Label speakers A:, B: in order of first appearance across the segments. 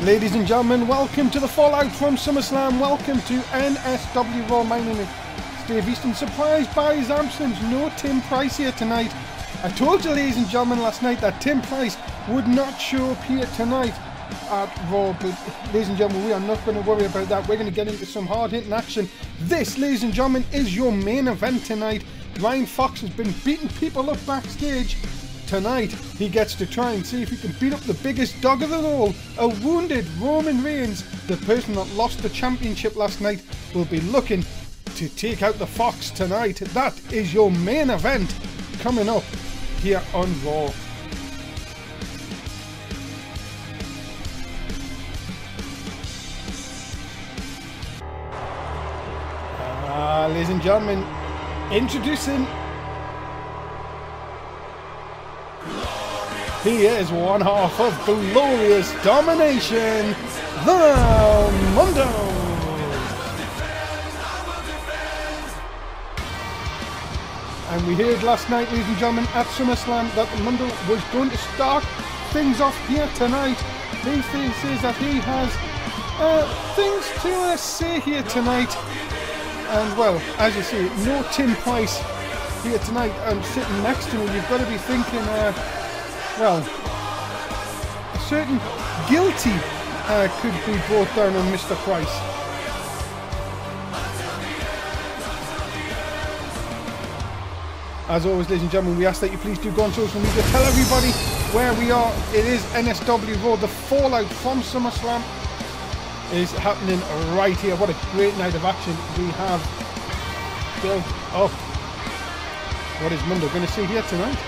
A: Ladies and gentlemen, welcome to the fallout from SummerSlam. Welcome to NSW Raw. My name is Dave Easton. Surprised by his absence, no Tim Price here tonight. I told you, ladies and gentlemen, last night that Tim Price would not show up here tonight at Raw. But, ladies and gentlemen, we are not going to worry about that. We're going to get into some hard-hitting action. This, ladies and gentlemen, is your main event tonight. Ryan Fox has been beating people up backstage. Tonight, he gets to try and see if he can beat up the biggest dog of them all, a wounded Roman Reigns. The person that lost the championship last night will be looking to take out the Fox tonight. That is your main event coming up here on Raw. Ladies and gentlemen, introducing... He is one half of Glorious Domination, the Mundo. And we heard last night, ladies and gentlemen, at SummerSlam that the Mundo was going to start things off here tonight. He says that he has things to say here tonight. And well, as you see, no Tim Price here tonight. And sitting next to me, you've got to be thinking... well, a certain guilty could be brought down on Mr. Price. As always, ladies and gentlemen, we ask that you please do go on social media. Tell everybody where we are. It is NSW Raw. The fallout from SummerSlam is happening right here. What a great night of action we have built up. What is Mundo going to see here tonight?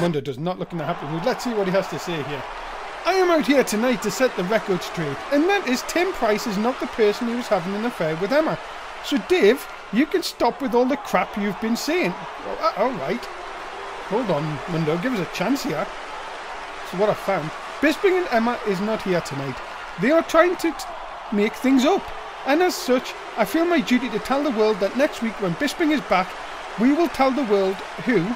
A: Mundo does not look in a happy mood. Let's see what he has to say here. I am out here tonight to set the record straight, and that is Tim Price is not the person who was having an affair with Emma. So Dave, you can stop with all the crap you've been saying. Alright. Hold on, Mundo, give us a chance here. So what I found, Bisping and Emma is not here tonight. They are trying to make things up. And as such, I feel my duty to tell the world that next week when Bisping is back, we will tell the world who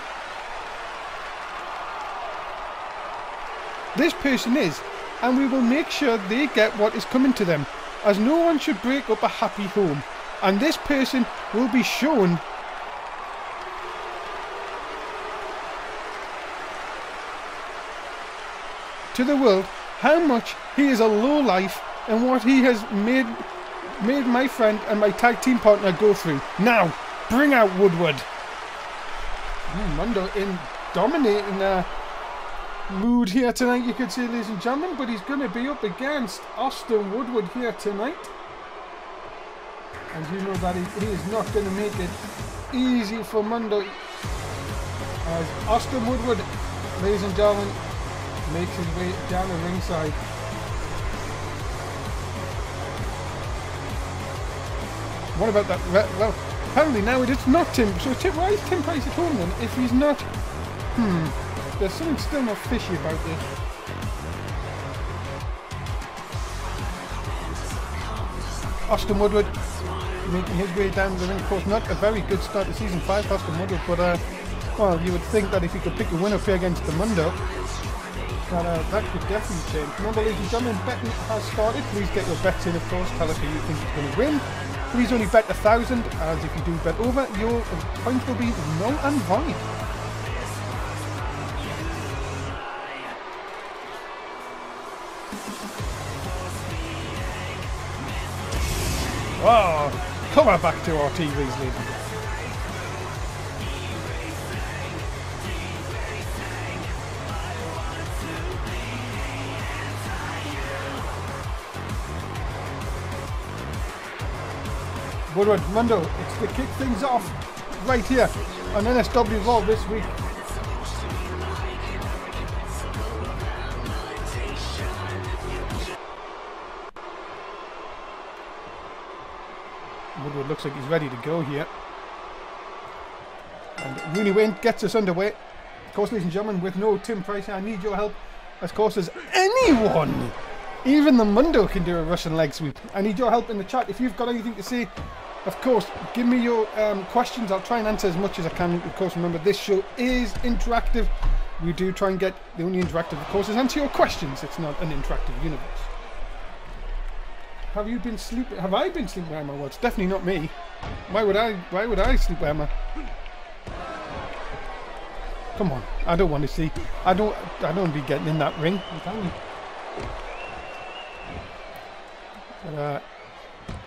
A: this person is, and we will make sure they get what is coming to them, as no one should break up a happy home, and this person will be shown to the world how much he is a low life and what he has made my friend and my tag team partner go through. Now, bring out Woodward. Mundo in dominating mood here tonight, you could say, ladies and gentlemen, but he's going to be up against Austin Woodward here tonight, and you know that he is not going to make it easy for Mundo, as Austin Woodward, ladies and gentlemen, makes his way down the ringside. What about that? Well, apparently now it is not Tim. So why is Tim Price at home then if he's not? There's something still not fishy about this. Austin Woodward making his way down the ring. Of course, not a very good start to season 5, Austin Woodward, but well, you would think that if he could pick a win up here against the Mundo, that could definitely change. Remember, ladies and gentlemen, betting has started. Please get your bets in, of course. Tell us who you think is going to win. Please only bet 1,000, as if you do bet over, your points will be null and void. Oh, come on back to our TVs, ladies and gentlemen. Woodward, Mundo, it's to kick things off right here on NSW Raw this week. Woodward looks like he's ready to go here. And Rooney Wayne gets us underway. Of course, ladies and gentlemen, with no Tim Price, I need your help. Of course, as anyone Even the Mundo can do a Russian leg sweep. I need your help in the chat. If you've got anything to say, of course, give me your questions. I'll try and answer as much as I can. Of course, remember, this show is interactive. We do try and get the only interactive, of course, is answer your questions. It's not an interactive universe. Have you been sleeping? Have I been sleeping, Emma? Well, it's definitely not me. Why would I sleep, Emma? Come on, I don't want to see. I don't want to be getting in that ring. I'm telling you. But,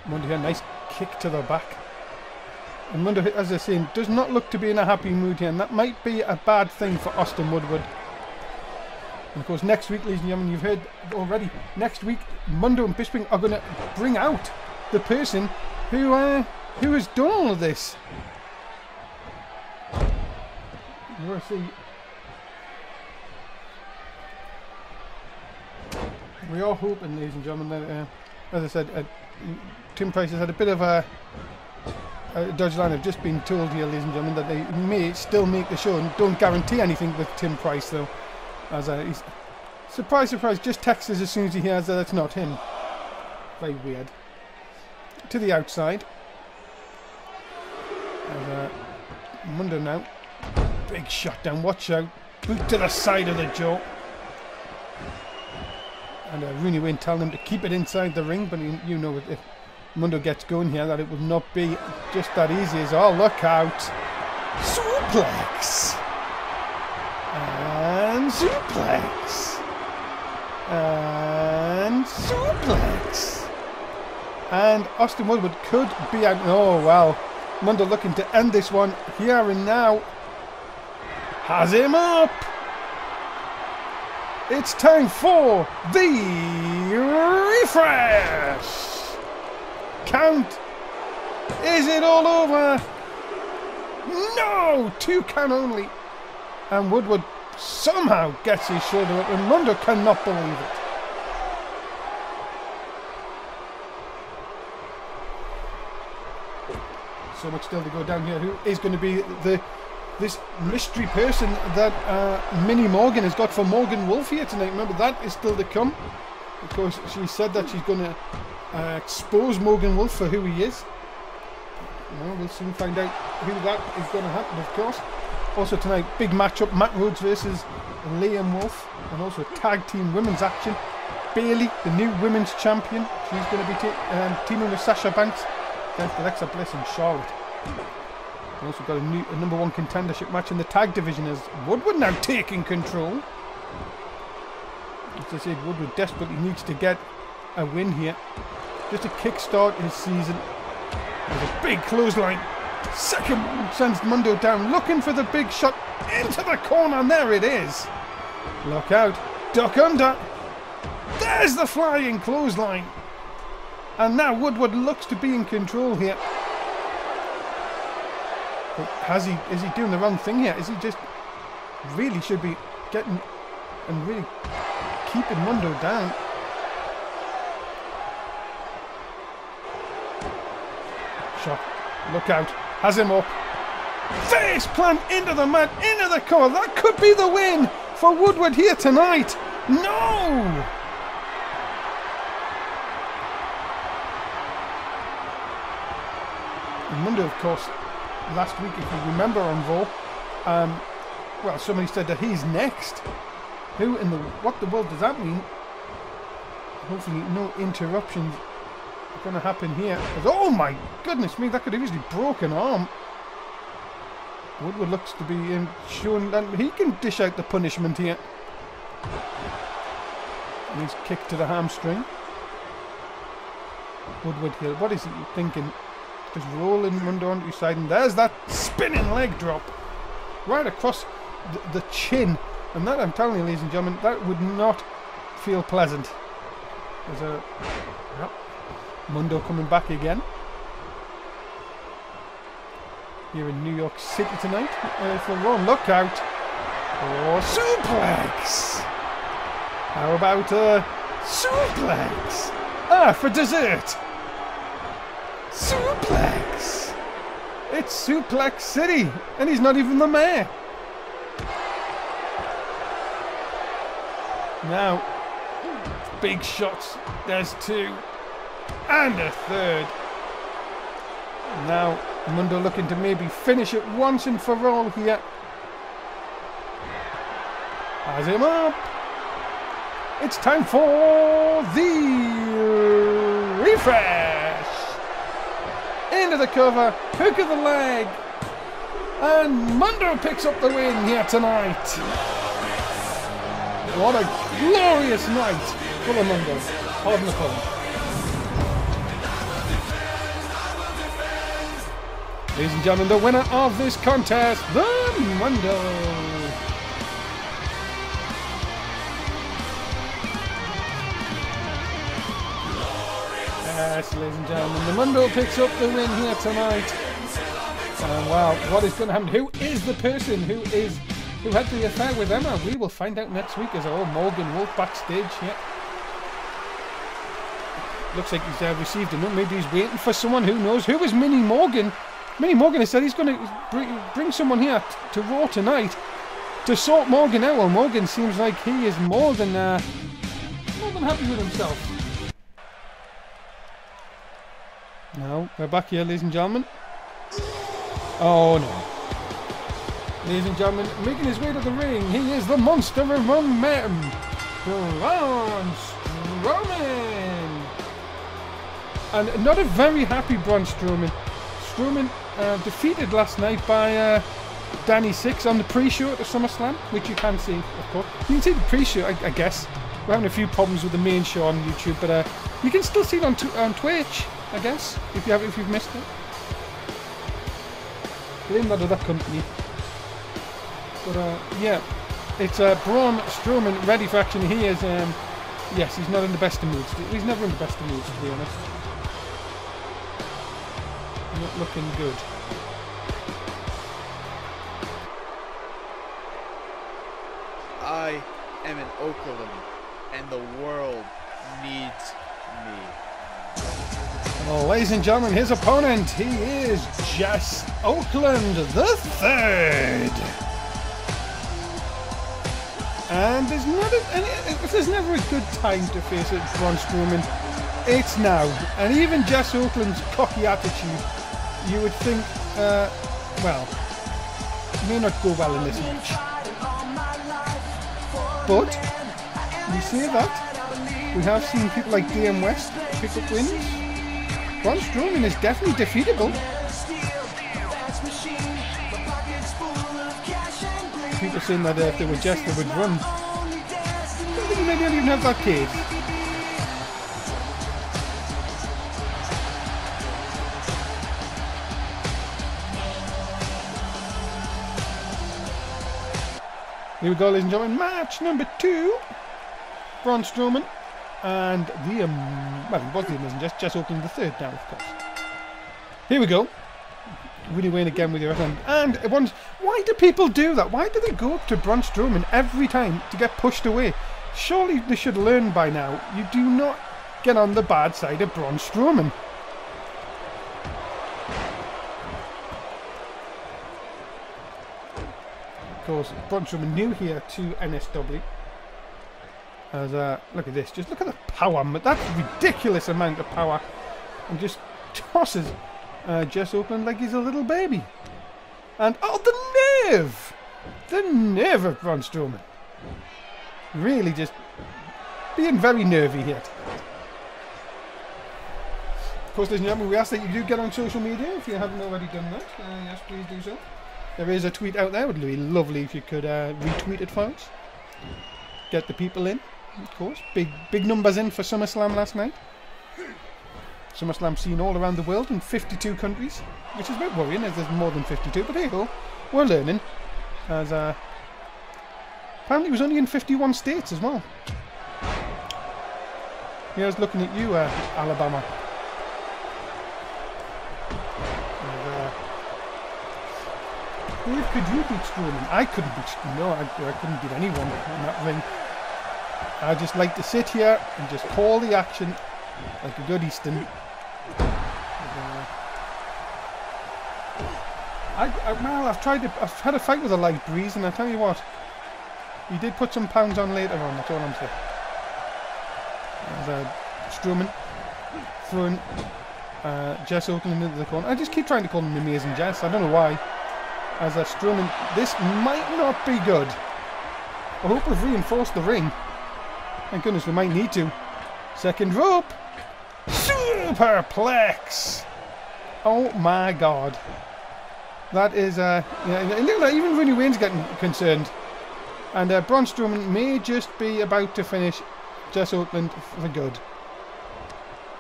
A: Mundo here, nice kick to the back. And Mundo, as I was saying, does not look to be in a happy mood here, and that might be a bad thing for Austin Woodward. And of course, next week, ladies and gentlemen, you've heard already, next week, Mundo and Bisping are going to bring out the person who has done all of this. We'll see. We are hoping, ladies and gentlemen, that, as I said, Tim Price has had a bit of a dodge line. I've just been told here, ladies and gentlemen, that they may still make the show and don't guarantee anything with Tim Price, though. As he's, surprise, surprise, just texts us as soon as he hears that it's not him. Very weird. To the outside. As Mundo now. Big shot down, watch out. Boot to the side of the jaw. And Rooney Wayne telling him to keep it inside the ring, but you know if Mundo gets going here that it will not be just that easy as, oh, look out. Suplex! And suplex! And suplex! And Austin Woodward could be out. Oh, well. Mundo looking to end this one here and now. Has him up! It's time for the refresh! Count! Is it all over? No! 2 count only. And Woodward somehow gets his shoulder up, and Mundo cannot believe it. So much still to go down here. Who is going to be this mystery person that Minnie Morgan has got for Morgan Wolf here tonight? Remember, that is still to come. Of course, she said that she's going to expose Morgan Wolf for who he is. Well, we'll soon find out who that is going to happen, of course. Also tonight, big matchup, Matt Rhodes versus Liam Wolf. And also tag team women's action. Bailey, the new women's champion. She's going to be teaming with Sasha Banks against Alexa Bliss and Charlotte. We also got a number 1 contendership match in the tag division as Woodward now taking control. As I said, Woodward desperately needs to get a win here, just to kickstart his season. There's a big clothesline. Second one sends Mundo down, looking for the big shot into the corner, and there it is. Look out, duck under. There's the flying clothesline. And now Woodward looks to be in control here. But is he doing the wrong thing here? Is he just really should be getting and really keeping Mundo down? Shot. Look out. Has him up. Face plant into the mat, into the corner. That could be the win for Woodward here tonight. No! And Mundo, of course, last week, if you remember on Raw, well, somebody said that he's next. Who in the... what the world does that mean? Hopefully no interruptions are going to happen here. Oh my goodness me, that could have easily broken arm. Woodward looks to be showing that he can dish out the punishment here. And he's kicked to the hamstring. Woodward here, what is he thinking? Just rolling Mundo onto his side, and there's that spinning leg drop right across the chin. And that, I'm telling you, ladies and gentlemen, that would not feel pleasant. There's a Mundo coming back again here in New York City tonight for Raw. Look out! Oh, suplex! How about a suplex? Ah, for dessert! Suplex! It's Suplex City, and he's not even the mayor. Now, big shots. There's 2. And a 3rd. Now, Mundo looking to maybe finish it once and for all here. Has him up. It's time for the refresh. Into the cover, hook of the leg. And Mundo picks up the win here tonight. What a glorious night for the Mundo. Pardon the pun. Ladies and gentlemen, the winner of this contest, the Mundo. Yes, ladies and gentlemen, the Mundo picks up the win here tonight. And wow, what is going to happen? Who is the person who had the affair with Emma? We will find out next week as Morgan Wolf backstage. Yeah. Looks like he's received a note. Maybe he's waiting for someone. Who knows? Who is Minnie Morgan? Minnie Morgan has said he's going to bring someone here to Raw tonight to sort Morgan out. Well, Morgan seems like he is more than happy with himself. Now, we're back here, ladies and gentlemen. Oh, no. Ladies and gentlemen, making his way to the ring, he is the monster of momentum, Braun Strowman. And not a very happy Braun Strowman. Strowman defeated last night by Danny Six on the pre-show at the SummerSlam, which you can see, of course. You can see the pre-show, I guess. We're having a few problems with the main show on YouTube, but you can still see it on Twitch, I guess, if you've missed it. Blame that other company. But yeah, it's Braun Strowman ready for action. He is, yes, he's not in the best of moods. He's never in the best of moods, to be honest. Not looking good.
B: I am in Oakland, and the world needs me.
A: Well, ladies and gentlemen, his opponent, he is Jess Oakland the Third. And there's never a good time to face it, Braun Strowman. It's now. And even Jess Oakland's cocky attitude, you would think, well, may not go well in this match. But, we say that, we have seen people like DM West pick up wins. Braun Strowman is definitely defeatable. People saying that if they were Jess, they would run. I don't think maybe I don't even have that case. Here we go, ladies and gentlemen. Match number 2. Braun Strowman and the, well, he was the amazing Jess Oakland the Third now, of course. Here we go. Really win again with your right hand. And why do people do that? Why do they go up to Braun Strowman every time to get pushed away? Surely they should learn by now. You do not get on the bad side of Braun Strowman. Of course, Braun Strowman new here to NSW. As look at this, just look at the power. That's a ridiculous amount of power. And just tosses Jess Oakland like he's a little baby. And oh, the nerve! The nerve of Braun Strowman. Really just being very nervy here. Of course, ladies and gentlemen, we ask that you do get on social media if you haven't already done that. Yes, please do so. There is a tweet out there. It would be lovely if you could retweet it for us. Get the people in, of course. Big numbers in for SummerSlam last night. SummerSlam seen all around the world in 52 countries, which is a bit worrying as there's more than 52, but hey ho, we're learning. As apparently it was only in 51 states as well. Yeah, I was looking at you, Alabama. Who could you beat Strowman? I couldn't beat Strowman. No, I couldn't beat anyone in that ring. I just like to sit here and just call the action like a good Eastern. Well, I've had a fight with a light breeze, and I tell you what, he did put some pounds on later on. That's all I'm saying. There's Strowman throwing Jess Oakland into the corner. I just keep trying to call him Amazing Jess. I don't know why. As Strowman, this might not be good. I hope we've reinforced the ring. Thank goodness we might need to. Second rope. Superplex. Oh my god. That is, yeah, look at that, even Rooney Wayne's getting concerned. And Braun Strowman may just be about to finish Jess Oakland for good.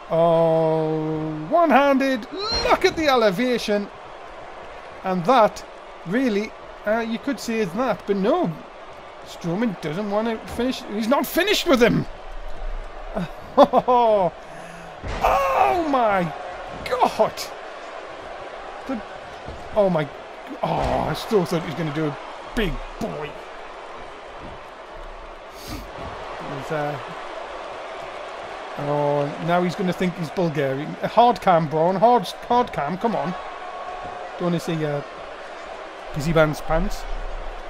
A: Oh, one-handed, look at the elevation. And that, really, you could say is that, but no. Strowman doesn't want to finish, he's not finished with him. Oh my god. Oh my, oh, I still thought he was going to do a big boy. Oh, now he's going to think he's Bulgarian. Hard cam, Braun, hard cam, come on. Don't want to see Pissy Band's pants.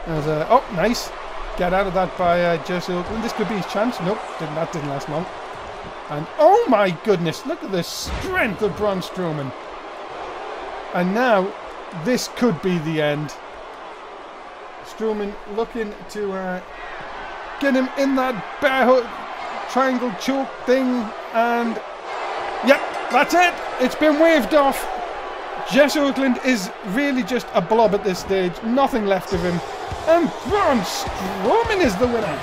A: Oh, nice. Get out of that by Jess Oakland. This could be his chance. Nope, that didn't last long. And oh my goodness, look at the strength of Braun Strowman. And now, this could be the end. Strowman looking to get him in that bear hug, triangle choke thing, and yep, that's it. It's been waved off. Jess Oakland is really just a blob at this stage. Nothing left of him. And Braun Strowman is the winner.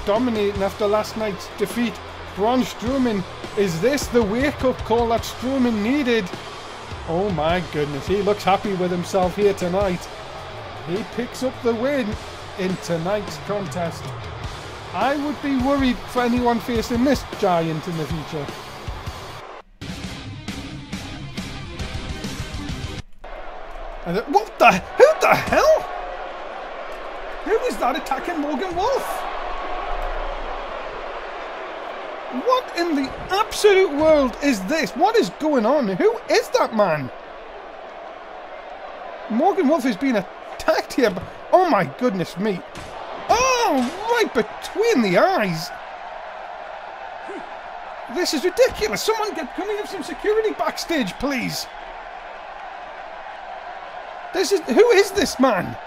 A: Dominating after last night's defeat. Braun Strowman, is this the wake-up call that Strowman needed? Oh my goodness, he looks happy with himself here tonight. He picks up the win in tonight's contest. I would be worried for anyone facing this giant in the future. And what the? Who the hell? Who is that attacking Morgan Wolf? What in the absolute world is this? What is going on? Who is that man? Morgan Wolf is being attacked here. But, oh my goodness me. Oh, right between the eyes. This is ridiculous. Someone can we have some security backstage, please? Who is this man?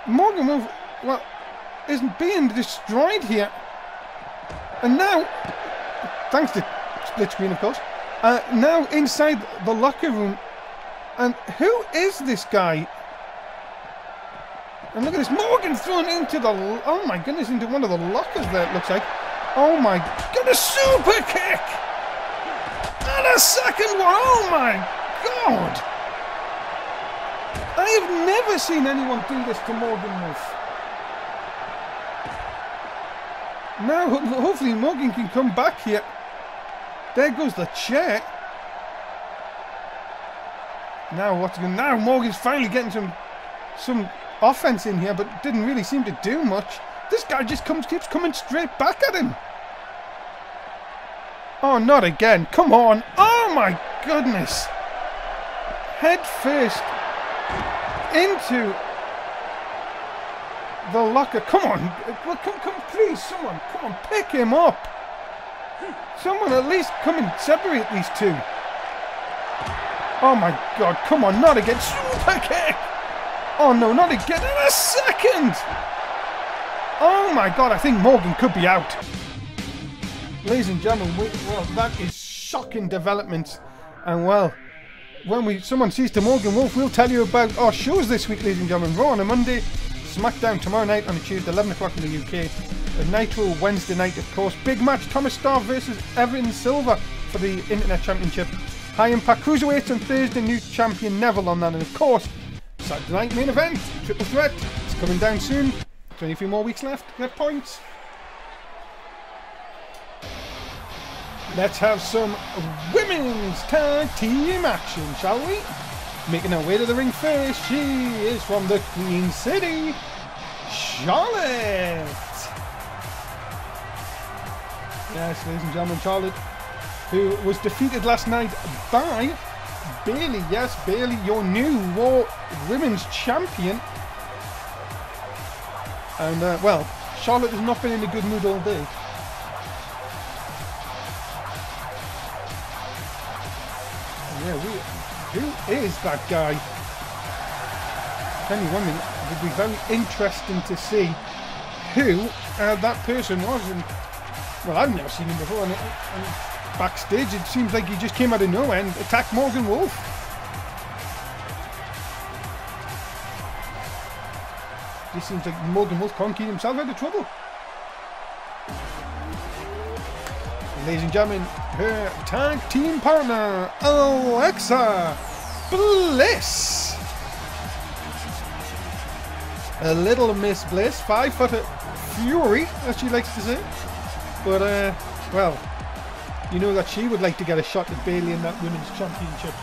A: Morgan Wolf, well, is being destroyed here. And now, thanks to split screen of course, now inside the locker room. And who is this guy? And look at this, Morgan thrown into the, oh my goodness, into one of the lockers there, it looks like. Oh my goodness, super kick! And a second one, oh my god! I have never seen anyone do this to Morgan Wolf. Now, hopefully Morgan can come back here. There goes the chair. Now what's going? Now Morgan's finally getting some offense in here, but didn't really seem to do much. This guy just keeps coming straight back at him. Oh, not again! Come on! Oh my goodness! Head first into the locker. Come on, come, please, someone, come on, pick him up. Someone at least come and separate these two. Oh my god, come on, not again. Super kick. Oh no, not again. In a second. Oh my god, I think Morgan could be out. Ladies and gentlemen, well, that is shocking developments. And well, when someone sees to Morgan Wolf, we'll tell you about our shows this week, ladies and gentlemen. Raw on a Monday, SmackDown tomorrow night on a Tuesday, 11 o'clock in the UK. Nitro Wednesday night, of course. Big match, Thomas Starr versus Evan Silver for the Internet Championship. High Impact Cruiserweights on Thursday, new champion Neville on that. And of course, Saturday night main event, Triple Threat. It's coming down soon. 23 more weeks left. Get points. Let's have some women's tag team action, shall we? Making her way to the ring first, she is from the Queen City, Charlotte. Yes, ladies and gentlemen, Charlotte, who was defeated last night by Bayley. Yes, Bayley, your new Raw Women's Champion. And, well, Charlotte has not been in a good mood all day. Yeah, who is that guy? Tell you one thing, it would be very interesting to see who that person was. And, well, I've never seen him before. And backstage, it seems like he just came out of nowhere and attacked Morgan Wolf. It seems like Morgan Wolf can't keep himself out of trouble. Ladies and gentlemen, her tag team partner, Alexa Bliss. A little Miss Bliss, 5-foot fury, as she likes to say. But, well, you know that she would like to get a shot at Bayley in that Women's Championship.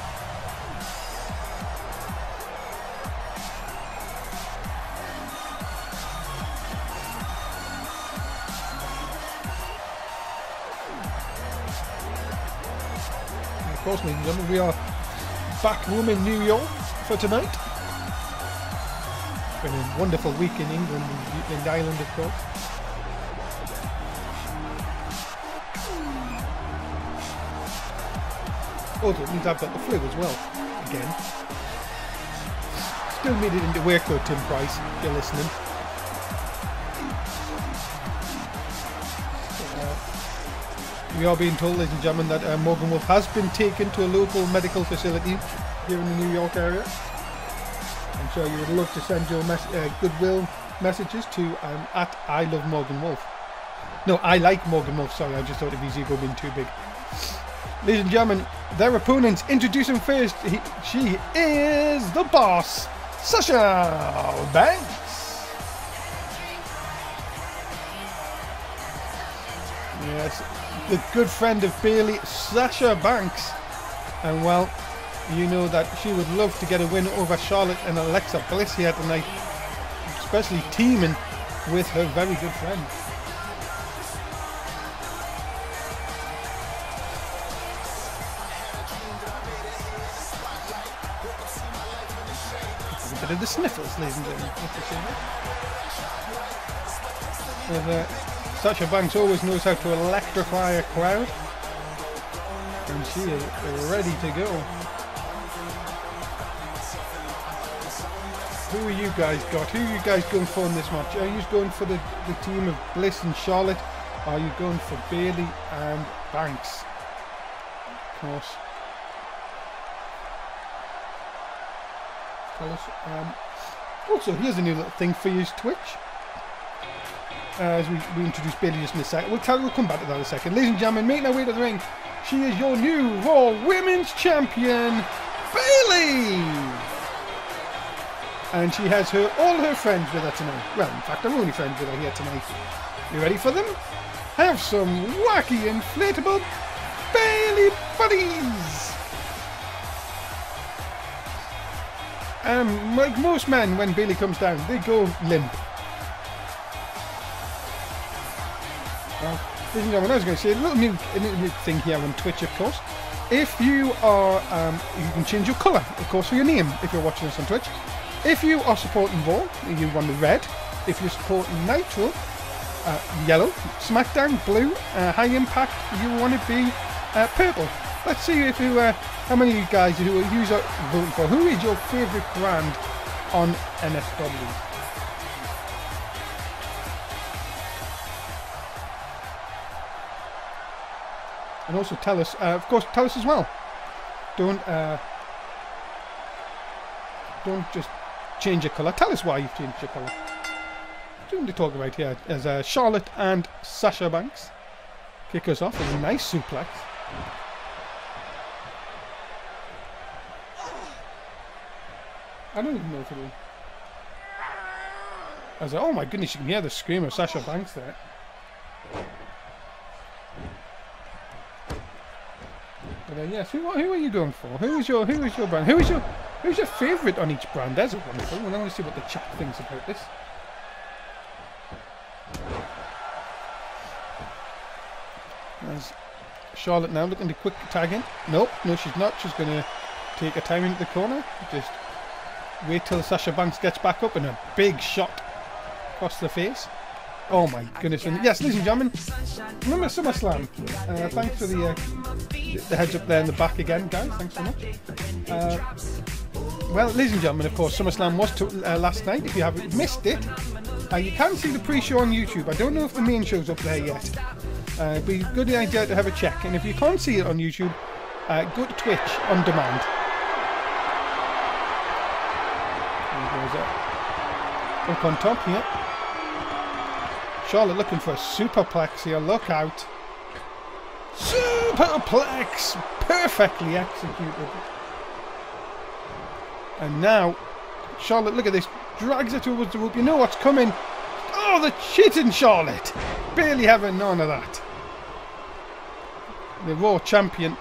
A: Of course, ladies and gentlemen, we are back home in New York for tonight. It's been a wonderful week in England and Ireland, of course. Also, it means I've got the flu as well, again. Still made it into work though, Tim Price, if you're listening. We are being told, ladies and gentlemen, that Morgan Wolf has been taken to a local medical facility here in the New York area. I'm sure you would love to send your goodwill messages to at I Love Morgan Wolf. No, I Like Morgan Wolf, sorry, I just thought of his ego being too big. Ladies and gentlemen, their opponents, introducing first, she is the boss, Sasha Banks. Yes, the good friend of Bayley, Sasha Banks. And well, you know that she would love to get a win over Charlotte and Alexa Bliss here tonight, especially teaming with her very good friend. A bit of the sniffles, ladies and gentlemen. Sasha Banks always knows how to electrify a crowd, and she is ready to go. Who are you guys got? Who are you guys going for in this match? Are you going for the team of Bliss and Charlotte? Or are you going for Bayley and Banks? Of course. Tell us. Also, here's a new little thing for you, Twitch. As we introduce Bayley just in a second. We'll come back to that in a second. Ladies and gentlemen, making our way to the ring, she is your new Raw Women's Champion, Bayley! And she has all her friends with her tonight. Well, in fact, her only friends with her here tonight. You ready for them? Have some wacky, inflatable Bayley buddies! Like most men, when Bayley comes down, they go limp. Well, ladies and gentlemen, I was going to say a little new thing here on Twitch, of course. If you are, you can change your colour, of course, for your name if you're watching us on Twitch. If you are supporting Raw, you want the red. If you're supporting Nitro, yellow. SmackDown, blue. High Impact, you want to be purple. Let's see if you, how many of you guys who are voting for. Who is your favourite brand on NSW? And also tell us, of course, tell us as well. Don't just change your colour. Tell us why you've changed your colour. Doing to talk about here as Charlotte and Sasha Banks kick us off with a nice suplex. I don't even know if it is. I was like, oh my goodness, you can hear the scream of Sasha Banks there. But yes, who are you going for? Who is your brand? Who's your favourite on each brand? There's a wonderful one. I want to see what the chat thinks about this. There's Charlotte now looking to quick tag in. Nope, no she's not. She's going to take her time into the corner. Just wait till Sasha Banks gets back up and a big shot across the face. Oh my goodness. And yes, ladies and gentlemen, remember SummerSlam. Thanks for the heads up there in the back again, guys. Thanks so much. Well, ladies and gentlemen, of course, SummerSlam was last night. If you haven't missed it, you can see the pre-show on YouTube. I don't know if the main show's up there yet. It'd be a good idea to have a check. And if you can't see it on YouTube, go to Twitch on demand. There goes it. Up on top here. Charlotte looking for a superplex here. Look out. Superplex! Perfectly executed. And now, Charlotte, look at this. Drags her towards the rope. You know what's coming. Oh, the cheating Charlotte. Barely having none of that. The Raw champion,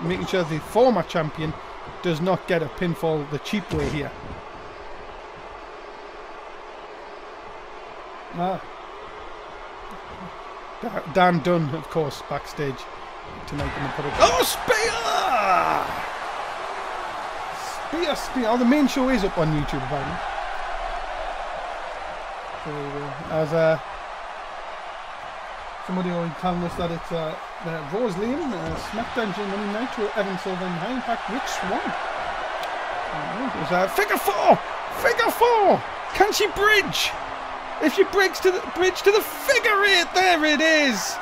A: making sure the former champion does not get a pinfall the cheap way here. Dan Dunn, of course, backstage tonight in the product. Oh, spear! Spear! Oh, the main show is up on YouTube, apparently. So, as somebody already telling us that it's Raw's Liam, SmackDown Jim Money Nitro, Evan Silver, and High Impact Rich Swann. There's figure four! Figure four! Can she bridge? If she breaks to the bridge to the figure eight, there it is!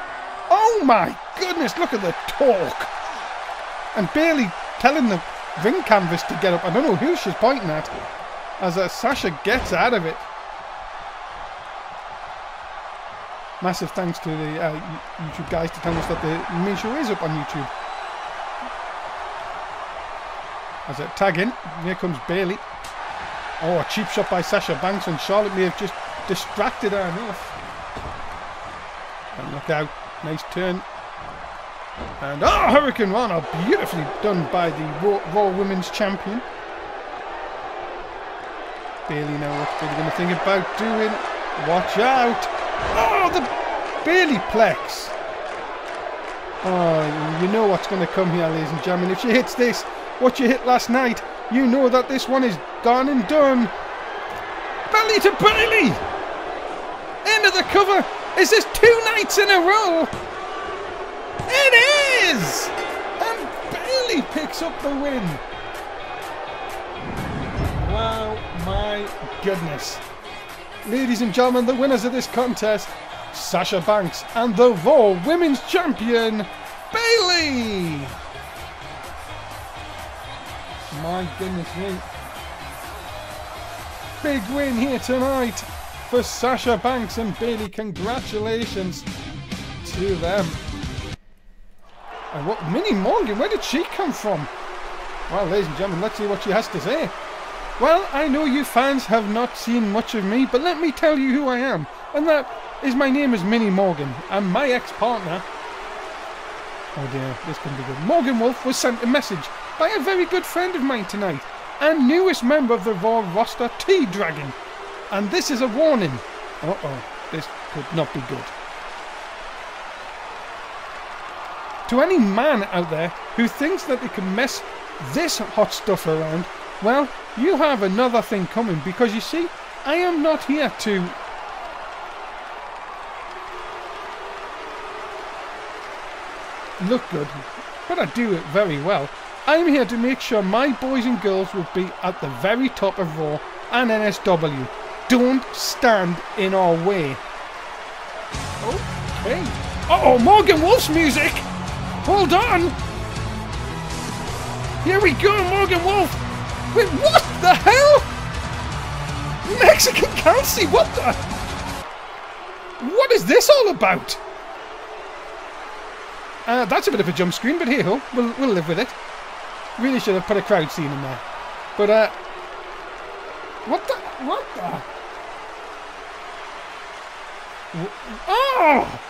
A: Oh my goodness, look at the torque! And Bayley telling the ring canvas to get up. I don't know who she's pointing at. As Sasha gets out of it. Massive thanks to the YouTube guys to tell us that the main show is up on YouTube. As a tag in, here comes Bayley. Oh, a cheap shot by Sasha Banks, and Charlotte may have just distracted her enough. And look out, nice turn. And oh, Hurricane Rana, beautifully done by the Raw Women's Champion. Bayley now, what's Bayley going to think about doing? Watch out! Oh, the Bayley Plex! Oh, you know what's going to come here, ladies and gentlemen. If she hits this, what you hit last night, you know that this one is gone and done. Belly to Bayley! End of the cover! Is this 2 nights in a row? It is! And Bayley picks up the win. Wow, my goodness. Ladies and gentlemen, the winners of this contest, Sasha Banks and the Raw Women's Champion, Bayley! My goodness me. Big win here tonight for Sasha Banks and Bayley. Congratulations to them. And what, Minnie Morgan, where did she come from? Well, ladies and gentlemen, let's see what she has to say. Well, I know you fans have not seen much of me, but let me tell you who I am. And that is, my name is Minnie Morgan, and my ex-partner... Oh dear, this can be good. Morgan Wolf was sent a message by a very good friend of mine tonight, and newest member of the Raw roster, T-Dragon. And this is a warning. Uh-oh, this could not be good. To any man out there who thinks that they can mess this hot stuff around, well, you have another thing coming, because you see, I am not here to... look good, but I do it very well. I'm here to make sure my boys and girls will be at the very top of Raw and NSW. Don't stand in our way. Okay. Uh-oh, Morgan Wolf's music! Hold on! Here we go, Morgan Wolf! Wait, what the hell? Mexican Kelsey, what the... what is this all about? That's a bit of a jump screen, but hey-ho, we'll live with it. Really should have put a crowd scene in there. But, what the... oh!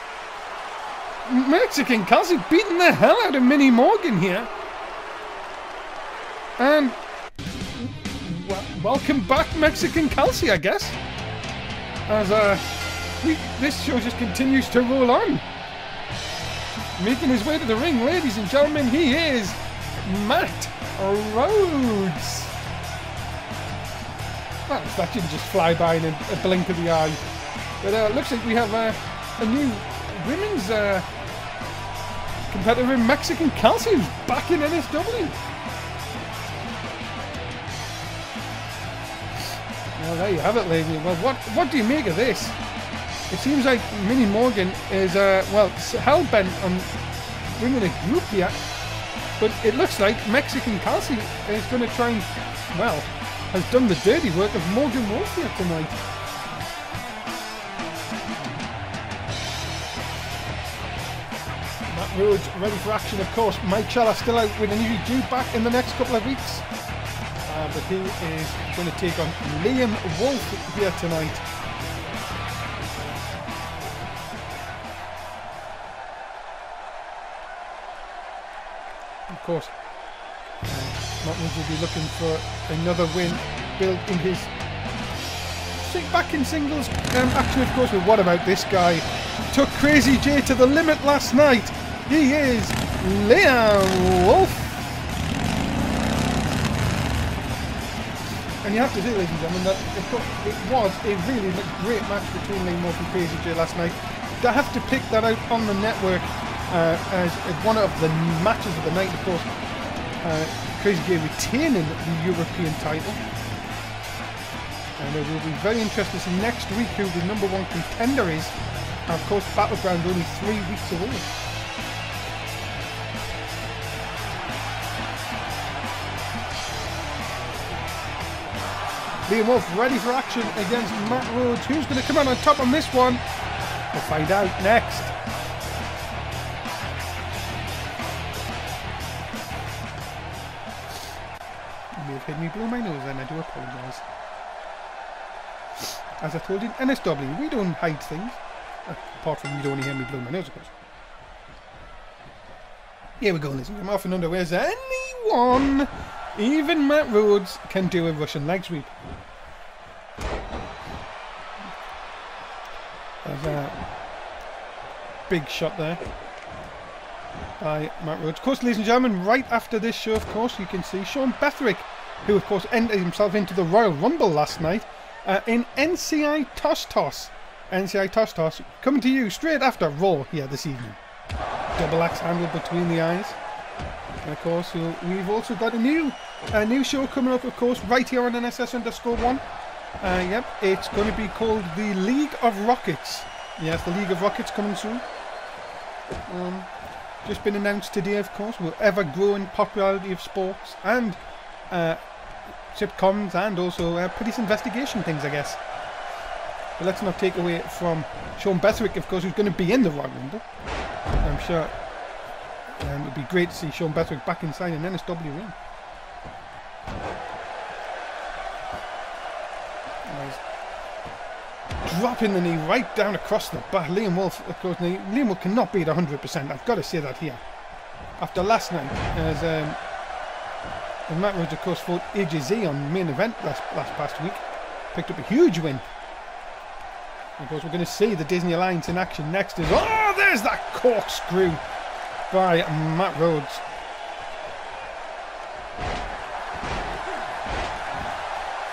A: Mexican Kelsey beating the hell out of Minnie Morgan here. And... welcome back, Mexican Kelsey, I guess. As, this show just continues to roll on. Making his way to the ring, ladies and gentlemen, he is Matt Rhodes. Well, that didn't just fly by in a blink of the eye. But it looks like we have a new women's competitor in Mexican Kelsey who's back in NSW. Well, there you have it, ladies. Well, what do you make of this? It seems like Minnie Morgan is, well, hell-bent on winning a group here. But it looks like Mexican Kelsey is going to try and, well, has done the dirty work of Morgan Wolf here tonight. Matt Rhodes ready for action, of course. Mike Shaller still out with an injury due back in the next couple of weeks. But he is going to take on Liam Wolf here tonight. Of course, Matt Rhodes will be looking for another win built in his back in singles action, of course. But what about this guy? Took Crazy J to the limit last night. He is Liam Wolf. And you have to say, ladies and gentlemen, that it was a really great match between Liam Wolf and Crazy J last night. To have to pick that out on the network as one of the matches of the night, of course. Crazy J retaining the European title. And it will be very interesting to see next week who the #1 contender is. And of course, Battleground only 3 weeks away. Liam Wolf ready for action against Matt Rhodes. Who's going to come out on top on this one? We'll find out next. You may have heard me blow my nose and I do apologise. As I told you, in NSW, we don't hide things. Apart from you don't hear me blow my nose, of course. Here we go, ladies and gentlemen. Off and under. Where's anyone? Even Matt Rhodes can do a Russian leg sweep. There's a big shot there by Matt Rhodes. Of course, ladies and gentlemen, right after this show, of course, you can see Sean Bethrick, who, of course, entered himself into the Royal Rumble last night in NCI Toss Toss. NCI Toss Toss coming to you straight after Raw here this evening. Double axe handle between the eyes. And of course, we've also got a new show coming up, of course, right here on NSS_1. Yep, it's going to be called the League of Rockets. Yes, the League of Rockets coming soon. Just been announced today, of course, with ever-growing popularity of sports and sitcoms and also police investigation things, I guess. But let's not take away from Sean Bethrick, of course, who's going to be in the Royal Rumble. I'm sure it would be great to see Sean Bethrick back inside an NSW ring. Dropping the knee right down across the back. Liam Wolf, of course, Liam Wolf cannot be at 100%. I've got to say that here. After last night, as Matt Rhodes, of course, fought AJZ on main event last past week, picked up a huge win. Of course, we're going to see the Disney Alliance in action next. Oh, there's that corkscrew by Matt Rhodes.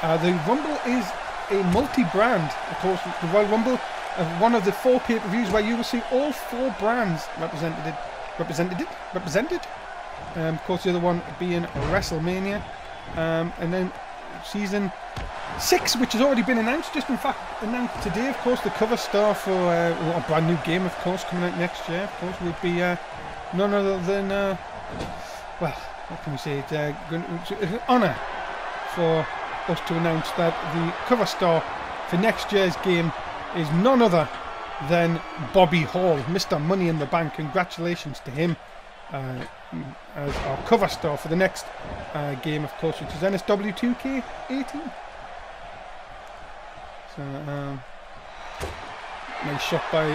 A: The Rumble is a multi-brand, of course. The Royal Rumble, one of the 4 pay-per-views where you will see all 4 brands represented. Of course, the other one being WrestleMania, and then season 6, which has already been announced, just in fact announced today. Of course, the cover star for a brand new game, of course, coming out next year. Of course, would be none other than well, what can we say? It's an honour for us to announce that the cover star for next year's game is none other than Bobby Hall, Mr. Money in the Bank. Congratulations to him as our cover star for the next game, of course, which is NSW 2K18. So, nice shot by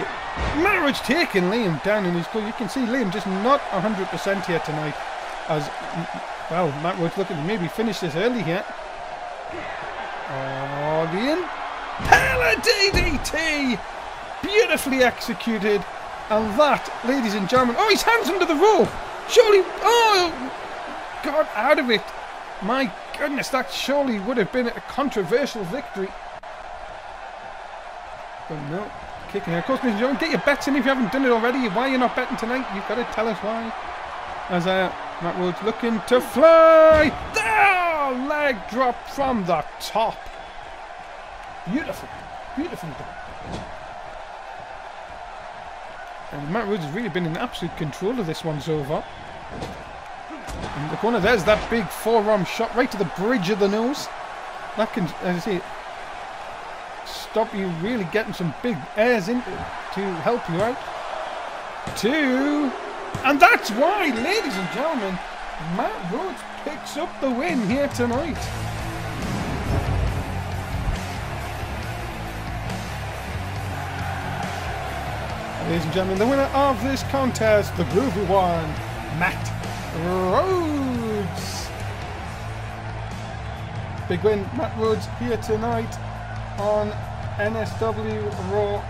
A: Matt Rhodes, taking Liam down in his goal. You can see Liam just not 100% here tonight, as well, Matt Rhodes looking to maybe finish this early here. Oh, the Impaler DDT! Beautifully executed. And that, ladies and gentlemen... Oh, his hands under the rope! Surely... Oh! got out of it. My goodness, that surely would have been a controversial victory. But no, kicking out. Of course, ladies and gentlemen, get your bets in if you haven't done it already. Why you're not betting tonight, you've got to tell us why. As Matt Rhodes looking to fly. Oh, leg drop from the top. Beautiful, beautiful. And Matt Rhodes has really been in absolute control of this one so far. In the corner, there's that big forearm shot right to the bridge of the nose. That can, as I say, stop you really getting some big airs in to help you out. 2. And that's why, ladies and gentlemen, Matt Rhodes picks up the win here tonight. Ladies and gentlemen, the winner of this contest, the groovy one, Matt Rhodes. Big win, Matt Rhodes here tonight on NSW Raw.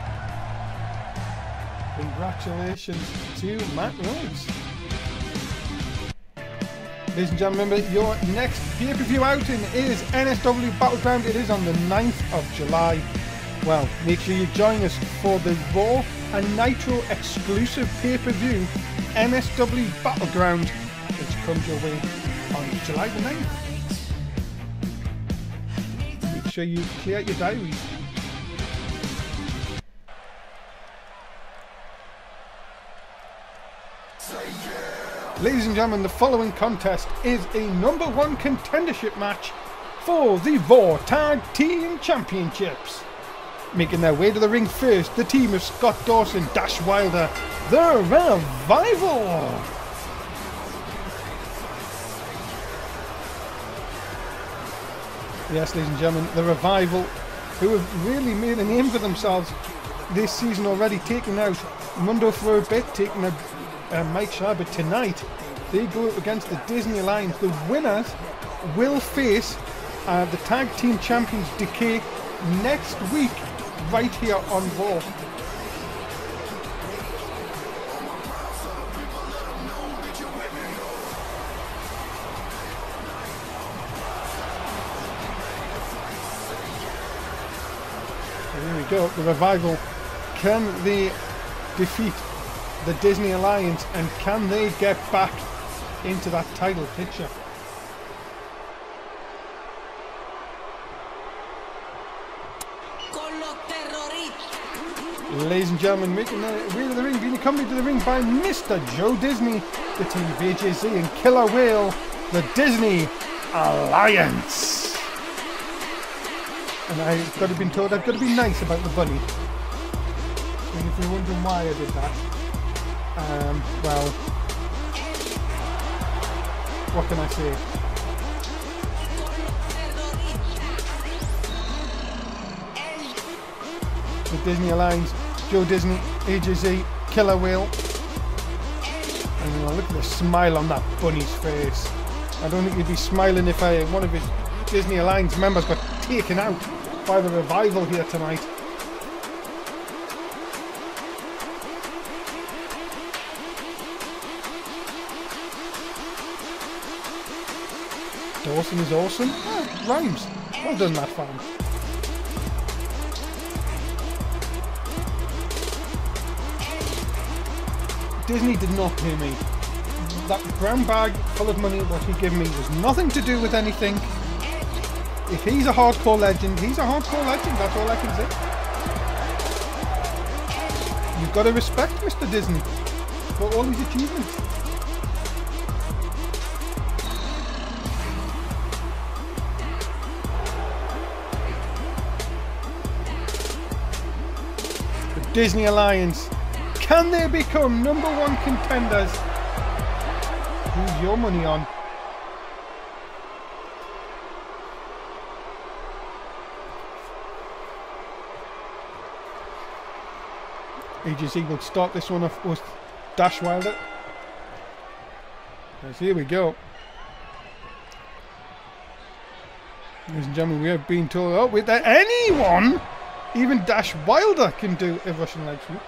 A: Congratulations to Matt Rhodes. Ladies and gentlemen, remember your next pay-per-view outing is NSW Battleground. It is on the 9th of July. Well, make sure you join us for the Raw and Nitro exclusive pay-per-view NSW Battleground, which comes your way on July the 9th. Make sure you clear out your diaries. Ladies and gentlemen, the following contest is a #1 contendership match for the Raw Tag Team Championships. Making their way to the ring first, the team of Scott Dawson, Dash Wilder, the Revival. Yes, ladies and gentlemen, the Revival, who have really made a name for themselves this season already, taking out Mundo for a bit, taking out Mike Sharp, but tonight they go up against the Disney Alliance. The winners will face the Tag Team Champions Decay next week, right here on Raw. Here we go, the Revival. Can they defeat the Disney Alliance, and can they get back into that title picture? Ladies and gentlemen, making their way to the ring, being accompanied to the ring by Mr. Joe Disney, the team of AJZ and Killer Whale, the Disney Alliance. And I've got to be told I've got to be nice about the bunny. And if you're wondering why I did that, well, what can I say? The Disney Alliance, Joe Disney, AJZ, Killer Whale. And you know, look at the smile on that bunny's face. I don't think he'd be smiling if one of his Disney Alliance members got taken out by the Revival here tonight. Dawson is awesome. Oh, rhymes. Well done, that fan. Disney did not pay me. That brown bag full of money, what he gave me, was nothing to do with anything. If he's a hardcore legend, he's a hardcore legend. That's all I can say. You've got to respect Mr. Disney for all his achievements. Disney Alliance, can they become #1 contenders? Who's your money on? AJC will start this one off with Dash Wilder. Yes, here we go. Ladies and gentlemen, we have been told, oh, with that anyone, even Dash Wilder can do a Russian leg sweep.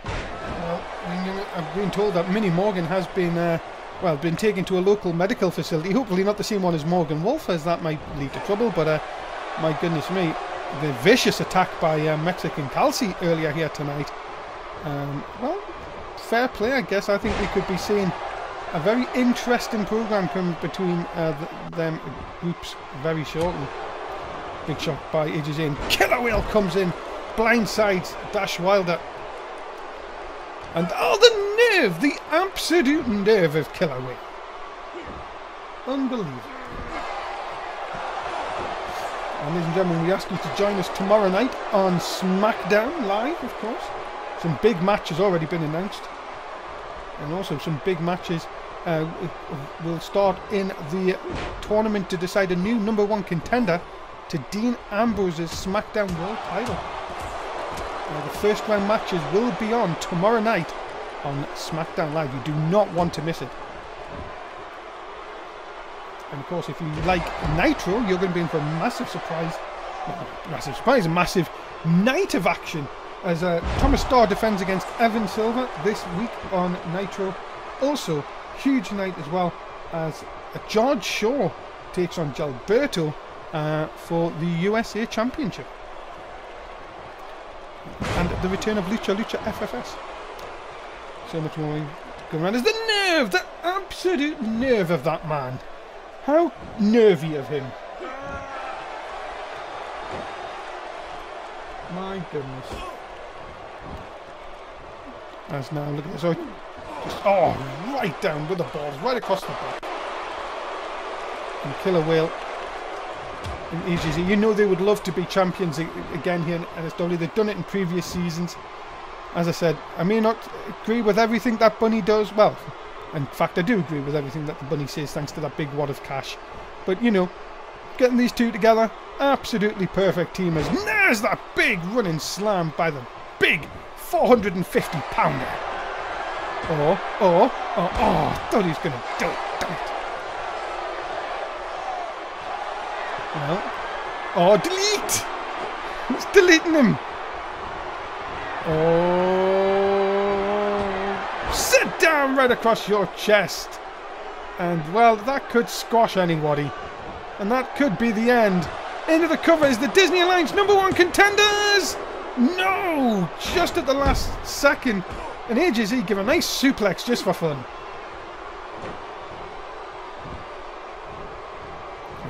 A: Well, I've been told that Minnie Morgan has been well, been taken to a local medical facility. Hopefully not the same one as Morgan Wolf, as that might lead to trouble. But my goodness me, the vicious attack by Mexican Calci earlier here tonight. Well, fair play, I guess. I think we could be seeing a very interesting program coming between them groups very shortly. Big shot by Edges in. Killer Whale comes in, blindsides Dash Wilder. And oh, the nerve, the absolute nerve of Killer Whale. Unbelievable. And ladies and gentlemen, we ask you to join us tomorrow night on SmackDown Live, of course. Some big matches already been announced. And also some big matches will start in the tournament to decide a new #1 contender to Dean Ambrose's SmackDown World title. The first round matches will be on tomorrow night on SmackDown Live. You do not want to miss it. And of course, if you like Nitro, you're going to be in for a massive surprise. A massive night of action as Thomas Starr defends against Evan Silver this week on Nitro. Also, huge night as well as George Shaw takes on Gilberto for the USA Championship. And the return of Lucha FFS. So much more to go around. There's the nerve, the absolute nerve of that man. How nervy of him. My goodness. As now, look at this. Oh, right down with the balls, right across the back. And Killer Whale and EGZ. You know they would love to be champions again here in NSW. They've done it in previous seasons. As I said, I may not agree with everything that Bunny does. Well, in fact, I do agree with everything that the Bunny says, thanks to that big wad of cash. But, you know, getting these two together, absolutely perfect team. As there's that big running slam by the big 450-pounder. Oh, thought he was going to do it. Damn it. Well, oh, delete! It's deleting him. Oh, sit down right across your chest. And, well, that could squash anybody. And that could be the end. Into the cover is the Disney Alliance #1 contenders! No! Just at the last second. And AJZ give a nice suplex just for fun.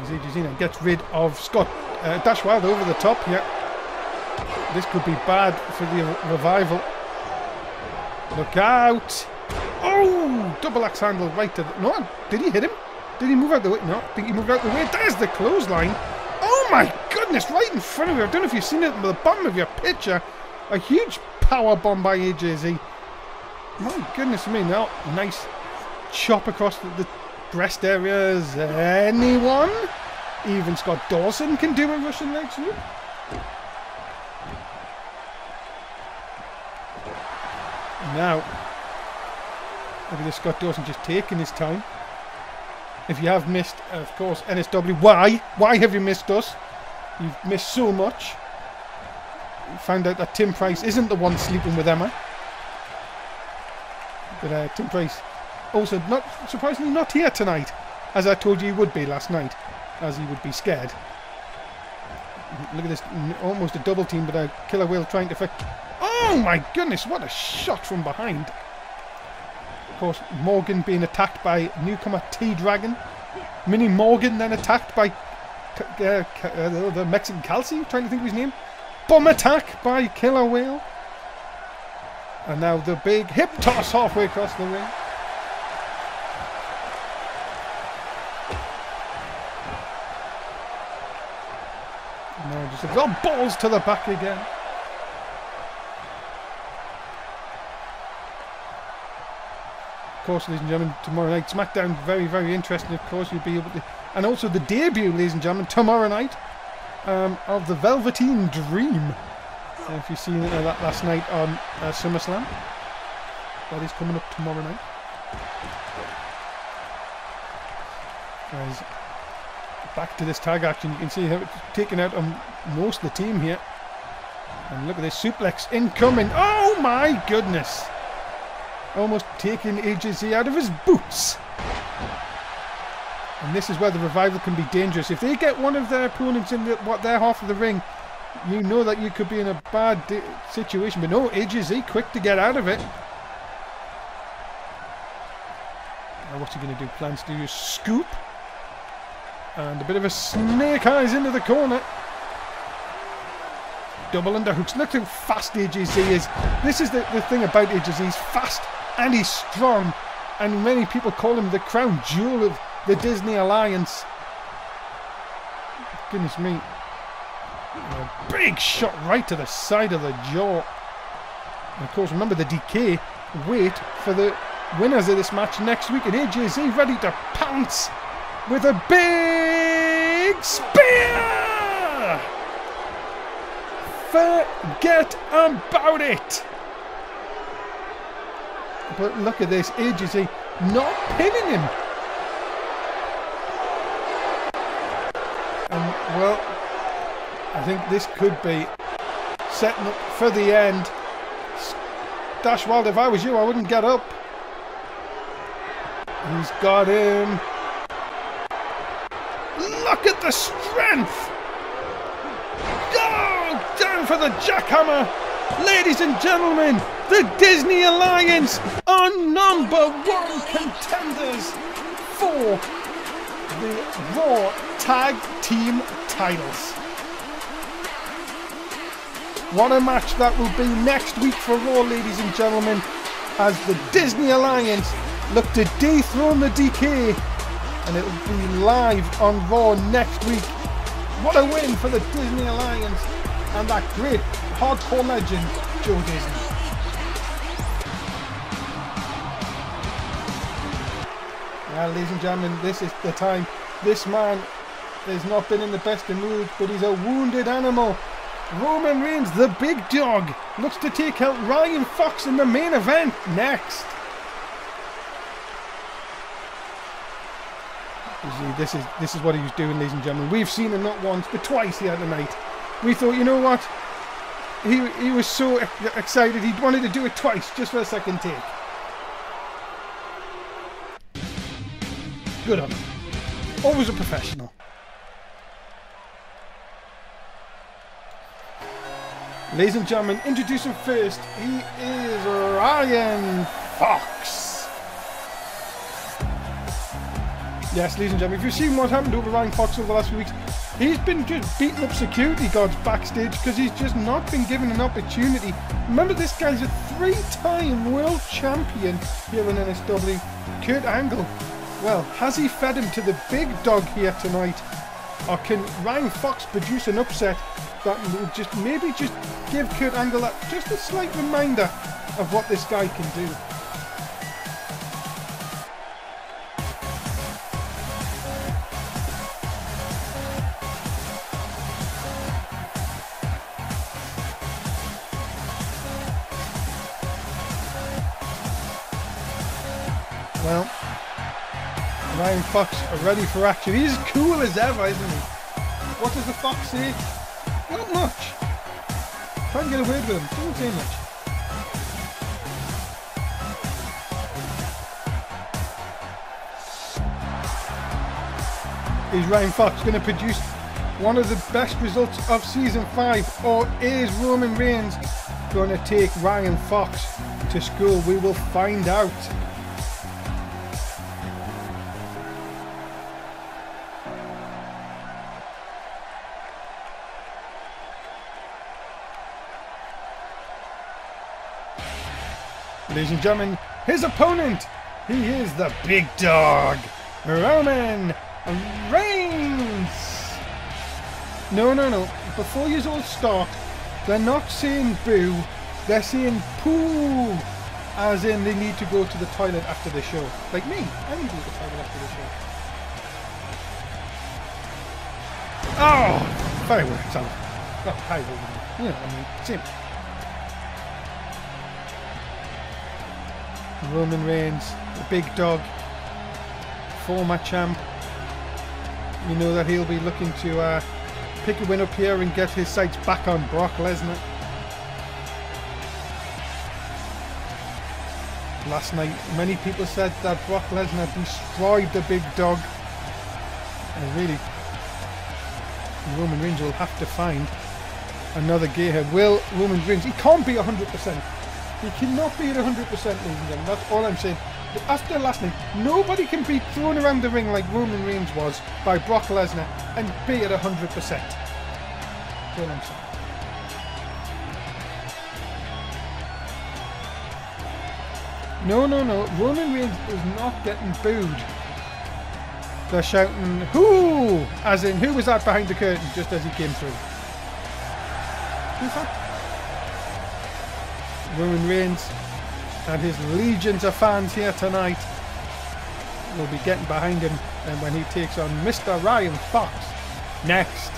A: As AJZ gets rid of Scott Dash Wild over the top. Yeah. This could be bad for the revival. Look out! Oh! Double axe handle right to the... No, did he hit him? Did he move out the way? No, I think he moved out the way. There's the clothesline. Oh my goodness, right in front of you. I don't know if you've seen it at the bottom of your picture. A huge power bomb by AJZ. My goodness me, now nice chop across the breast areas. Anyone? Even Scott Dawson can do a Russian leg sweep. Now, look at this, Scott Dawson just taking his time. If you have missed, of course, NSW, why have you missed us? You've missed so much. You found out that Tim Price isn't the one sleeping with Emma. But Tim Price also, not surprisingly, not here tonight, as I told you he would be last night, as he would be scared. Look at this, almost a double team, but Killer Whale trying to fight. Oh my goodness, what a shot from behind. Of course, Morgan being attacked by newcomer T-Dragon. Mini Morgan then attacked by the Mexican Calci, trying to think of his name. Bomb attack by Killer Whale. And now the big hip toss halfway across the ring. Now just got balls to the back again. Of course, ladies and gentlemen, tomorrow night SmackDown, very, very interesting. Of course, you'll be able to, and also the debut, ladies and gentlemen, tomorrow night of the Velveteen Dream. If you've seen that last night on SummerSlam, that is coming up tomorrow night. Guys, back to this tag action. You can see how it's taken out on most of the team here. And look at this suplex incoming. Oh my goodness! Almost taking AJZ out of his boots. And this is where the Revival can be dangerous. If they get one of their opponents in their half of the ring, you know that you could be in a bad situation. But no, AJZ quick to get out of it. Now what's he going to do? Plans to do a scoop. And a bit of a snake eyes into the corner. Double underhooks. Look how fast AJZ is. This is the thing about AJZ. He's fast and he's strong. And many people call him the crown jewel of the Disney Alliance. Goodness me. A big shot right to the side of the jaw. And of course, remember the DK. Wait for the winners of this match next week. And AJZ ready to pounce with a big spear! Forget about it! But look at this, AJZ not pinning him. And well, I think this could be setting up for the end. Dashwild, if I was you, I wouldn't get up. He's got him. Look at the strength! Go down for the jackhammer! Ladies and gentlemen, the Disney Alliance are #1 contenders for the Raw Tag Team titles. What a match that will be next week for Raw, ladies and gentlemen, as the Disney Alliance look to dethrone the DK, and it will be live on Raw next week. What a win for the Disney Alliance and that great hardcore legend, Joe Disney. Well, ladies and gentlemen, this is the time. This man has not been in the best of moods, but he's a wounded animal. Roman Reigns, the big dog, looks to take out Ryan Fox in the main event next. You see, this is what he was doing, ladies and gentlemen. We've seen him not once, but twice here tonight. We thought, you know what? He was so excited, he wanted to do it twice, just for a second take. Good on him. Always a professional. Ladies and gentlemen, introducing first, he is Ryan Fox. Yes, ladies and gentlemen, if you've seen what happened over Ryan Fox over the last few weeks, he's been just beating up security guards backstage because he's just not been given an opportunity. Remember, this guy's a 3-time world champion here in NSW, Kurt Angle. Well, has he fed him to the big dog here tonight? Or can Ryan Fox produce an upset that will just maybe just give Kurt Angle just a slight reminder of what this guy can do? Well, Ryan Fox are ready for action. He's as cool as ever, isn't he? What does the Fox say? Not much. Try and get away with him. Don't say much. Is Ryan Fox going to produce one of the best results of Season 5? Or is Roman Reigns going to take Ryan Fox to school? We will find out. Ladies and gentlemen, his opponent, he is the big dog, Roman Reigns. No. Before you all start, they're not saying boo, they're saying poo, as in they need to go to the toilet after the show. Like me, I need to go to the toilet after the show. Oh, fireworks on. Not fireworks, you know what I mean, same. Roman Reigns, the big dog, former champ. You know that he'll be looking to pick a win up here and get his sights back on Brock Lesnar. Last night, many people said that Brock Lesnar destroyed the big dog. And really, Roman Reigns will have to find another gear here. Will Roman Reigns? He can't be 100%. He cannot be at 100%, ladies and gentlemen. That's all I'm saying. But after last night, nobody can be thrown around the ring like Roman Reigns was by Brock Lesnar and be at 100%. That's all I'm saying. No. Roman Reigns is not getting booed. They're shouting, "Who?" As in, who was that behind the curtain just as he came through? Who's that? Roman Reigns and his legions of fans here tonight will be getting behind him and when he takes on Mr. Ryan Fox next.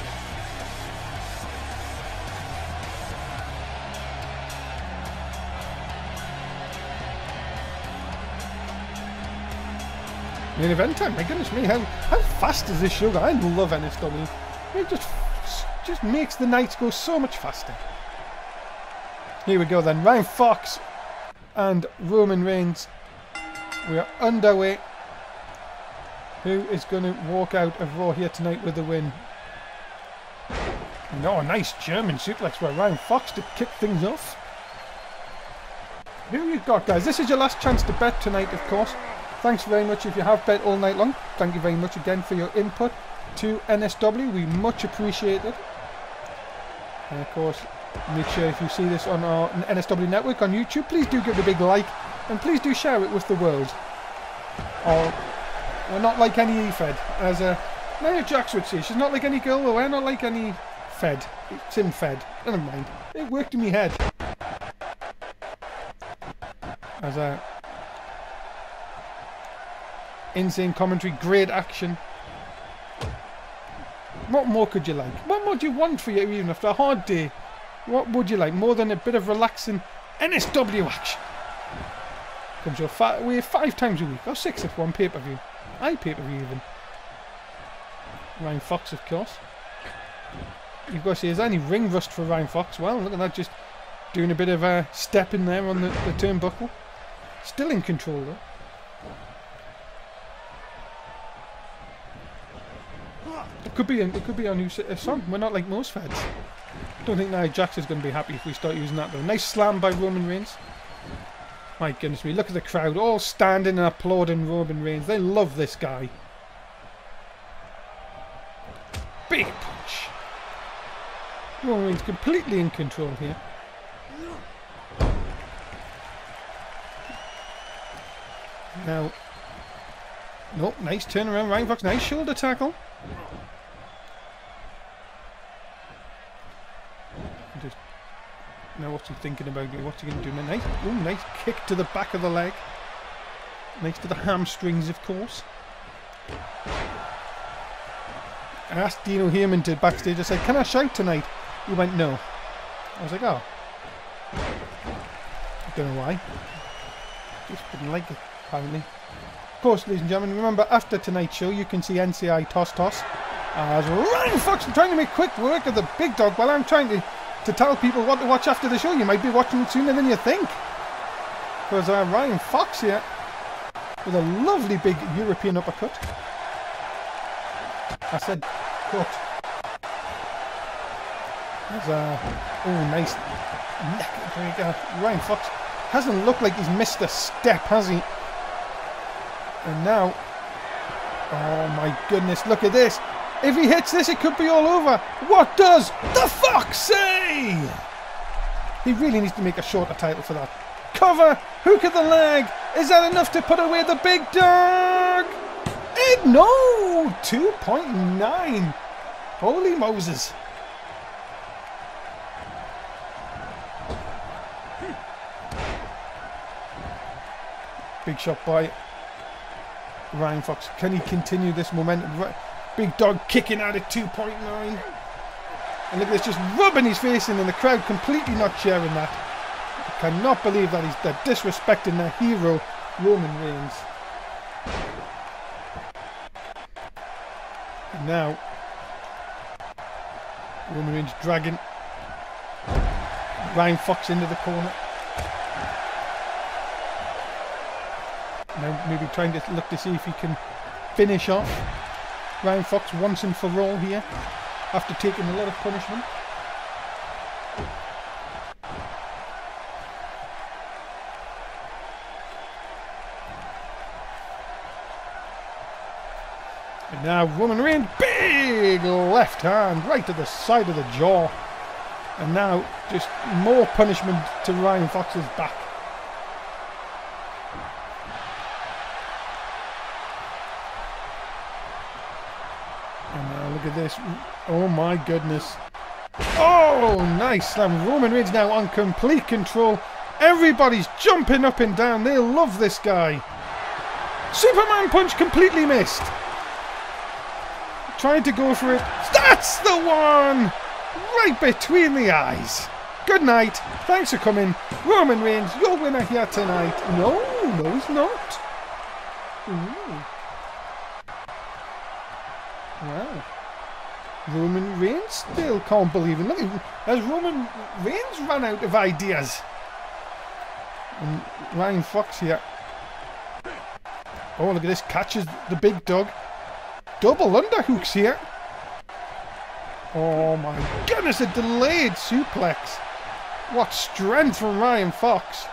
A: Main event time, my goodness me, how fast is this show? I love NSW. It just makes the nights go so much faster. Here we go then, Ryan Fox and Roman Reigns. We are underway. Who is going to walk out of Raw here tonight with the win? No, nice German suplex by Ryan Fox to kick things off. Who you got, guys? This is your last chance to bet tonight, of course. Thanks very much if you have bet all night long. Thank you very much again for your input to NSW. We much appreciate it. And of course, make sure if you see this on our NSW network on YouTube, please do give it a big like and please do share it with the world. Or not like any E-Fed, as Nia Jax would say. She's not like any girl, or we're not like any Fed. It's in Fed. Never mind. It worked in my head. As insane commentary, great action. What more could you like? What more do you want for your evening after a hard day? What would you like more than a bit of relaxing NSW action? Comes your way 5 times a week, or 6 if one pay-per-view. Pay-per-view even. Ryan Fox, of course. You've got to say, is there any ring rust for Ryan Fox? Well, look at that, just doing a bit of a step in there on the turnbuckle. Still in control though. It could be our new song. We're not like most Feds. Don't think Nia Jax is going to be happy if we start using that though. Nice slam by Roman Reigns. My goodness me, look at the crowd all standing and applauding Roman Reigns. They love this guy. Big punch. Roman Reigns completely in control here. Now, nope, nice turnaround, Ryan Fox, nice shoulder tackle. Just now, what's he thinking about? What's he going to do? Nice, ooh, nice kick to the back of the leg. Nice to the hamstrings, of course. I asked Dino Heyman to backstage. I said, "Can I shout tonight?" He went, "No." I was like, "Oh, I don't know why. Just didn't like it." Apparently. Of course, ladies and gentlemen, remember after tonight's show you can see NCI Toss as Ryan Fox trying to make quick work of the big dog while I'm trying to tell people what to watch after the show. You might be watching it sooner than you think, because Ryan Fox here with a lovely big European uppercut. I said cut. There's oh, nice neck breaker. Ryan Fox hasn't looked like he's missed a step, has he? And now, oh my goodness, look at this. If he hits this, it could be all over. What does the Fox say? He really needs to make a shorter title for that. Cover, hook of the leg. Is that enough to put away the big dog? No, 2.9. Holy Moses. Big shot by Ryan Fox. Can he continue this momentum? Big dog kicking out at 2.9. And look at this, just rubbing his face in, and the crowd completely not sharing that. I cannot believe that they're disrespecting their hero, Roman Reigns. And now, Roman Reigns dragging Ryan Fox into the corner. Now maybe trying to look to see if he can finish off Ryan Fox once and for all here, after taking a lot of punishment. And now Roman Reigns, big left hand right to the side of the jaw. And now just more punishment to Ryan Fox's back. And now look at this. Oh my goodness. Oh, nice slam. Roman Reigns now on complete control. Everybody's jumping up and down. They love this guy. Superman punch completely missed. Trying to go for it. That's the one! Right between the eyes. Good night. Thanks for coming. Roman Reigns, your winner here tonight. No, he's not. Ooh. Wow. Roman Reigns still can't believe it. Look, has Roman Reigns run out of ideas? And Ryan Fox here. Oh, look at this. Catches the big dog. Double underhooks here. Oh my goodness, a delayed suplex. What strength from Ryan Fox.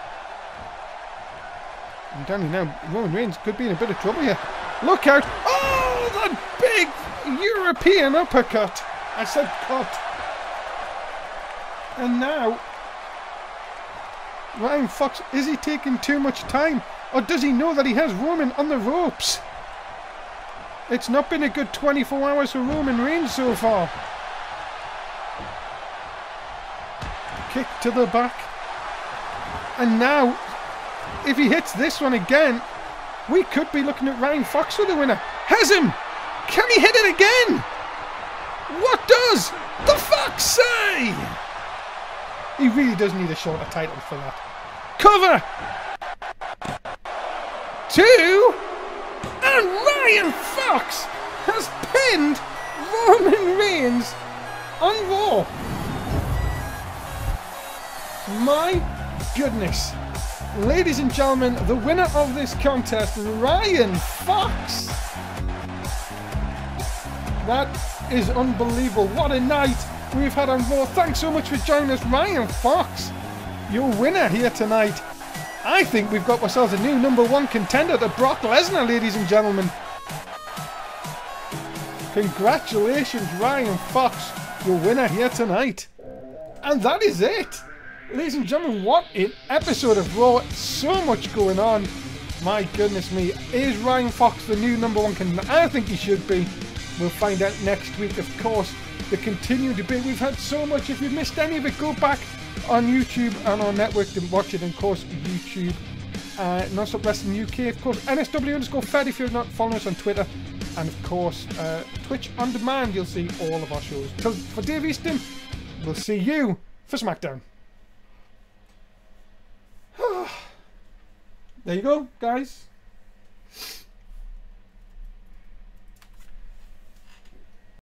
A: And Danny now, Roman Reigns could be in a bit of trouble here. Look out. Oh, that big European uppercut. I said cut. And now, Ryan Fox, is he taking too much time? Or does he know that he has Roman on the ropes? It's not been a good 24 hours for Roman Reigns so far. Kick to the back. And now, if he hits this one again, we could be looking at Ryan Fox for the winner. Has him! Can he hit it again? What does the Fox say? He really does need a shorter title for that. Cover! 2! And Ryan Fox has pinned Roman Reigns on Raw. My goodness. Ladies and gentlemen, the winner of this contest, Ryan Fox. That is unbelievable. What a night we've had on Raw. Thanks so much for joining us, Ryan Fox. Your winner here tonight. I think we've got ourselves a new #1 contender to Brock Lesnar, ladies and gentlemen. Congratulations, Ryan Fox, your winner here tonight. And that is it. Ladies and gentlemen, what an episode of Raw. So much going on. My goodness me. Is Ryan Fox the new #1 contender? I think he should be. We'll find out next week, of course. The continued debate. We've had so much. If you've missed any of it, go back on YouTube and our network to watch it. And of course, YouTube, Non-Stop Wrestling UK. Of course, NSW_Fed if you're not following us on Twitter. And of course, Twitch On Demand. You'll see all of our shows. For Dave Easton, we'll see you for SmackDown. There you go, guys.